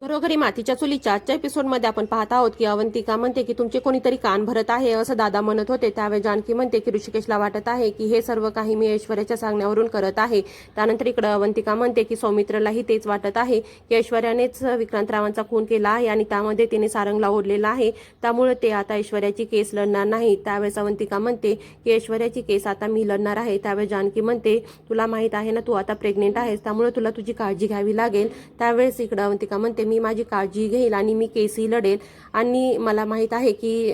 घरोघरी मातीच्या चुलीच्या आजच्या एपिसोडमध्ये आपण पाहत आहोत की अवंतिका म्हणते की तुमचे कोणीतरी कान भरत आहे असं दादा म्हणत होते। त्यावेळी जानकी म्हणते की ऋषिकेशला वाटत आहे की हे सर्व काही मी ऐश्वर्याच्या सांगण्यावरून करत आहे। त्यानंतर इकडे अवंतिका म्हणते की सौमित्रलाही तेच वाटत आहे की ऐश्वर्यानेच विक्रांतरावांचा खून केला आहे आणि त्यामध्ये तिने सारंगला ओढलेला आहे, त्यामुळे ते आता ऐश्वर्याची केस लढणार नाही। त्यावेळेस अवंतिका म्हणते की ऐश्वर्याची केस आता मी लढणार आहे। त्यावेळेस जानकी म्हणते तुला माहित आहे ना, तू आता प्रेग्नेंट आहेस, त्यामुळे तुला तुझी काळजी घ्यावी लागेल। त्यावेळेस इकडे अवंतिका म्हणते मी माझी काळजी घेईल आणि मी केसही लढेल आणि मला माहित आहे की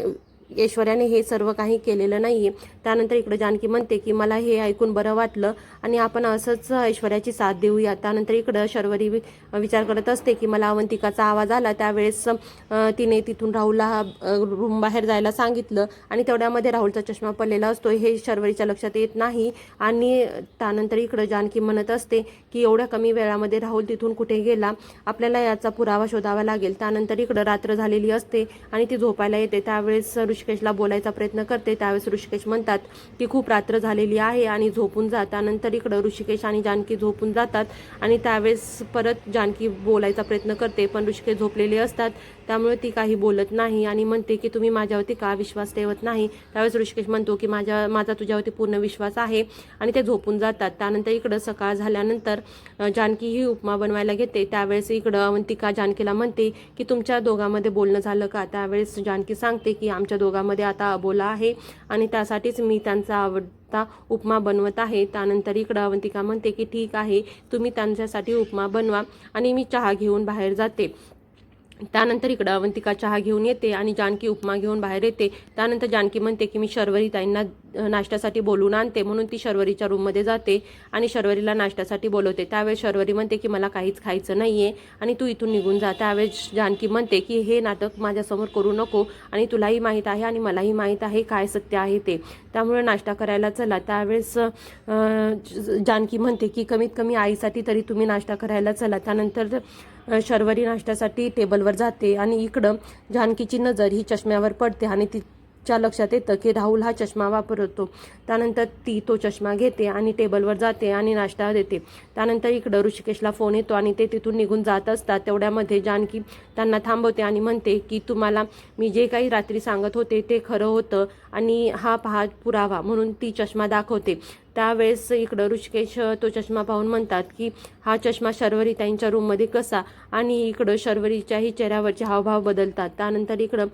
ऐश्वर्याने हे सर्व काही केलेलं नाहीये। त्यानंतर इकडे जानकी म्हणते की मला हे ऐकून बरं वाटलं आणि आपण असंच ऐश्वर्याची साथ देऊया। त्यानंतर इकडे शर्वरी विचार करत असते की मला अवंतिकाचा आवाज आला, त्यावेळेस तिने तिथून राहुलला रूम बाहेर जायला सांगितलं आणि तेवढ्यामध्ये राहुलचा चष्मा पडलेला असतो हे शर्वरीच्या लक्षात येत नाही। आणि त्यानंतर इकडे जानकी म्हणत असते की एवढ्या कमी वेळामध्ये राहुल तिथून कुठे गेला, आपल्याला याचा पुरावा शोधावा लागेल। त्यानंतर इकडे रात्र झालेली असते आणि ती झोपायला येते। त्यावेळेस ऋषिकेशला बोलायचा प्रयत्न करते, त्यावेळेस ऋषिकेश म्हणतात की खूप रात्र झालेली आहे आणि झोपून जा। त्यानंतर इकडे ऋषिकेश आणि जानकी झोपून जातात आणि त्यावेळेस परत जानकी बोलायचा प्रयत्न करते, पण ऋषिकेश झोपलेले असतात त्यामुळे ती काही बोलत नाही आणि म्हणते की तुम्ही माझ्यावरती का विश्वास ठेवत नाही। त्यावेळेस ऋषिकेश म्हणतो की माझा तुझ्यावरती पूर्ण विश्वास आहे आणि ते झोपून जातात। त्यानंतर इकडे सकाळ झाल्यानंतर जानकी ही उपमा बनवायला घेते। त्यावेळेस इकडे अवंतिका जानकीला म्हणते की तुमच्या दोघांमध्ये बोलणं झालं का। त्यावेळेस जानकी सांगते की आमच्या दोघांमध्ये आता अबोला आहे आणि त्यासाठीच मी त्यांचा आवडता उपमा बनवत आहे। त्यानंतर इकडे अवंतिका म्हणते की ठीक आहे, तुम्ही त्यांच्यासाठी उपमा बनवा आणि मी चहा घेऊन बाहेर जाते। त्यानंतर इकडे अवंतिका चहा घेऊन येते आणि जानकी उपमा घेऊन बाहेर येते। त्यानंतर जानकी म्हणते की मी शर्वरी ताईंना नाश्त्यासाठी बोलून आणते, म्हणून ती शर्वरीच्या रूममध्ये जाते आणि शर्वरीला नाश्त्यासाठी बोलवते। त्यावेळेस शर्वरी म्हणते की मला काहीच खायचं नाहीये आणि तू इथून निघून जा। त्यावेळेस जानकी म्हणते की हे नाटक माझ्यासमोर करू नको आणि तुलाही माहीत आहे आणि मलाही माहीत आहे काय सत्य आहे ते, त्यामुळे नाश्ता करायला चला। त्यावेळेस जानकी म्हणते की कमीत कमी आईसाठी तरी तुम्ही नाश्ता करायला चला। त्यानंतर शर्वरी नाश्त्यासाठी टेबलवर जाते आणि इकडं जानकीची नजर ही चष्म्यावर पडते आणि तिच्या लक्षात येतं की राहुल हा चष्मा वापरतो। त्यानंतर ती तो चष्मा घेते आणि टेबलवर जाते आणि नाश्ता देते। त्यानंतर इकडं ऋषिकेशला फोन येतो आणि ते तिथून निघून जात असतात। तेवढ्यामध्ये जानकी त्यांना थांबवते आणि म्हणते की तुम्हाला मी जे काही रात्री सांगत होते ते खरं होतं आणि हा पहा पुरावा, म्हणून ती चष्मा दाखवते। त्यावेळेस इकडं ऋषिकेश तो चष्मा पाहून म्हणतात की हा चष्मा शर्वरी ताईंच्या रूममध्ये कसा, आणि इकडं शर्वरीच्याही चेहऱ्यावरचे हावभाव बदलतात। त्यानंतर इकडं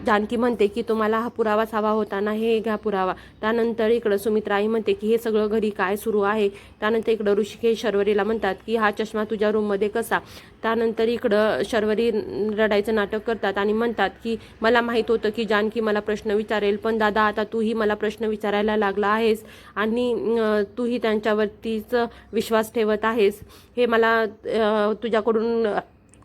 जानकी म्हणते की तुम्हाला हा पुरावाच हवा होता ना, हे घ्या पुरावा। त्यानंतर इकडं सुमित्रा आई म्हणते की हे सगळं घरी काय सुरू आहे। त्यानंतर इकडं ऋषिकेश शर्वरीला म्हणतात की हा चष्मा तुझ्या रूममध्ये कसा। त्यानंतर इकडं शर्वरी रडायचं नाटक करतात आणि म्हणतात की मला माहीत होतं की जानकी मला प्रश्न विचारेल, पण दादा आता तूही मला प्रश्न विचारायला लागला आहेस आणि तूही त्यांच्यावरतीच विश्वास ठेवत आहेस, हे मला तुझ्याकडून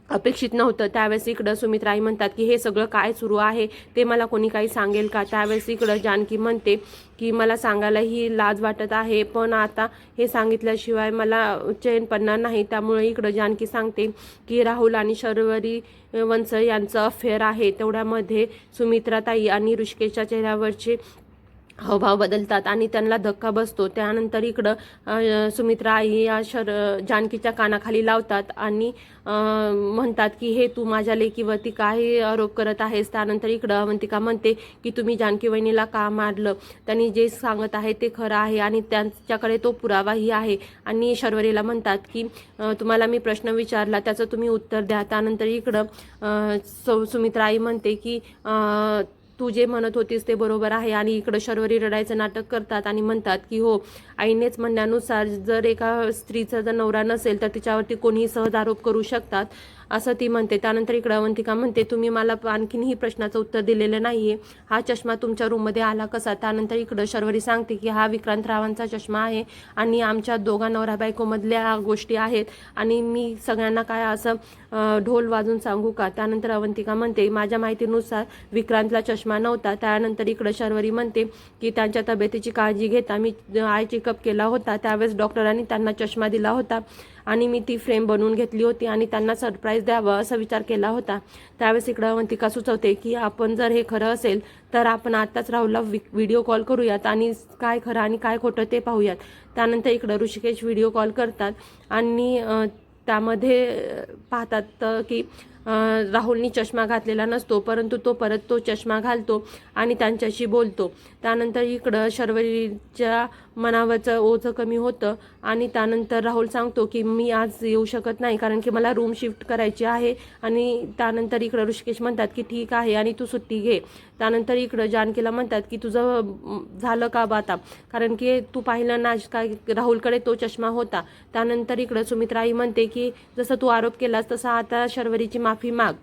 अपेक्षित नव्हतं। त्यावेळेस इकडं सुमित्राई म्हणतात की हे सगळं काय सुरू आहे ते मला कोणी काही सांगेल का। त्यावेळेस इकडं जानकी म्हणते की मला सांगायलाही लाज वाटत आहे, पण आता हे सांगितल्याशिवाय मला चैन पडणार नाही। त्यामुळे इकडं जानकी सांगते की राहुल आणि शर्वरी वंशळ यांचं अफेअर आहे। तेवढ्यामध्ये सुमित्राताई आणि ऋषिकेशच्या चेहऱ्यावरचे हावभाव बदलतात आणि त्यांना धक्का बसतो। त्यानंतर इकडं सुमित्रा आई या जानकीच्या कानाखाली लावतात आणि म्हणतात की हे तू माझ्या लेकीवरती काय आरोप करत आहेस। त्यानंतर इकडं अवंतिका म्हणते की तुम्ही जानकी वहिनीला का मारलं, त्यांनी जे सांगत आहे ते खरं आहे आणि त्यांच्याकडे तो पुरावाही आहे। आणि शर्वरीला म्हणतात की तुम्हाला मी प्रश्न विचारला त्याचं तुम्ही उत्तर द्या। त्यानंतर इकडं सुमित्रा आई म्हणते की तू जे म्हणत होतीस ते बरोबर आहे आणि इकडं शर्वरी रडायचं नाटक करतात आणि म्हणतात की हो, आईनेच म्हणण्यानुसार जर एका स्त्रीचा जर नवरा नसेल तर तिच्यावरती कोणीही सहज आरोप करू शकतात असं ती म्हणते। त्यानंतर इकडं अवंतिका म्हणते तुम्ही मला आणखीनही प्रश्नाचं उत्तर दिलेलं नाहीये, हा चष्मा तुमच्या रूममध्ये आला कसा। त्यानंतर इकडं शर्वरी सांगते की हा विक्रांतरावांचा चष्मा आहे आणि आमच्या दोघा नवरा बायकोमधल्या गोष्टी आहेत आणि मी सगळ्यांना काय असं ढोल वाजून सांगू का। त्यानंतर अवंतिका म्हणते माझ्या माहितीनुसार विक्रांतला चष्मा नव्हता। त्यानंतर इकडं शर्वरी म्हणते की त्यांच्या तब्येतीची काळजी घेता मी आय चेकअप केला होता, त्यावेळेस डॉक्टरांनी त्यांना चष्मा दिला होता आणि मी ती फ्रेम बनवून घेतली होती आणि त्यांना सरप्राईज द्यावं असा विचार केला होता। त्यावेळेस इकडं अवंतिका सुचवते की आपण जर हे खरं असेल तर आपण आत्ताच राहुलला व्हिडिओ कॉल करूयात आणि काय खरं आणि काय खोटं ते पाहूयात। त्यानंतर इकडं ऋषिकेश व्हिडिओ कॉल करतात आणि त्यामध्ये पाहतात की राहुलनी चष्मा घातलेला नसतो, परंतु तो परत तो चष्मा घालतो आणि त्यांच्याशी बोलतो. त्यानंतर इकडं शर्वरीच्या मनावरचं ओझं कमी होतं आणि त्यानंतर राहुल सांगतो की मी आज येऊ शकत नाही कारण की मला रूम शिफ्ट करायची आहे. आणि त्यानंतर इकडं ऋषिकेश म्हणतात की ठीक आहे आणि तू सुट्टी घे. त्यानंतर इकडं जानकीला म्हणतात की तुझं झालं का बा आता, कारण की तू पाहिलं ना काय राहुलकडे तो चष्मा होता. त्यानंतर इकडं सुमित्राई म्हणते की जसं तू आरोप केलास तसा आता शर्वरीची माफी माग.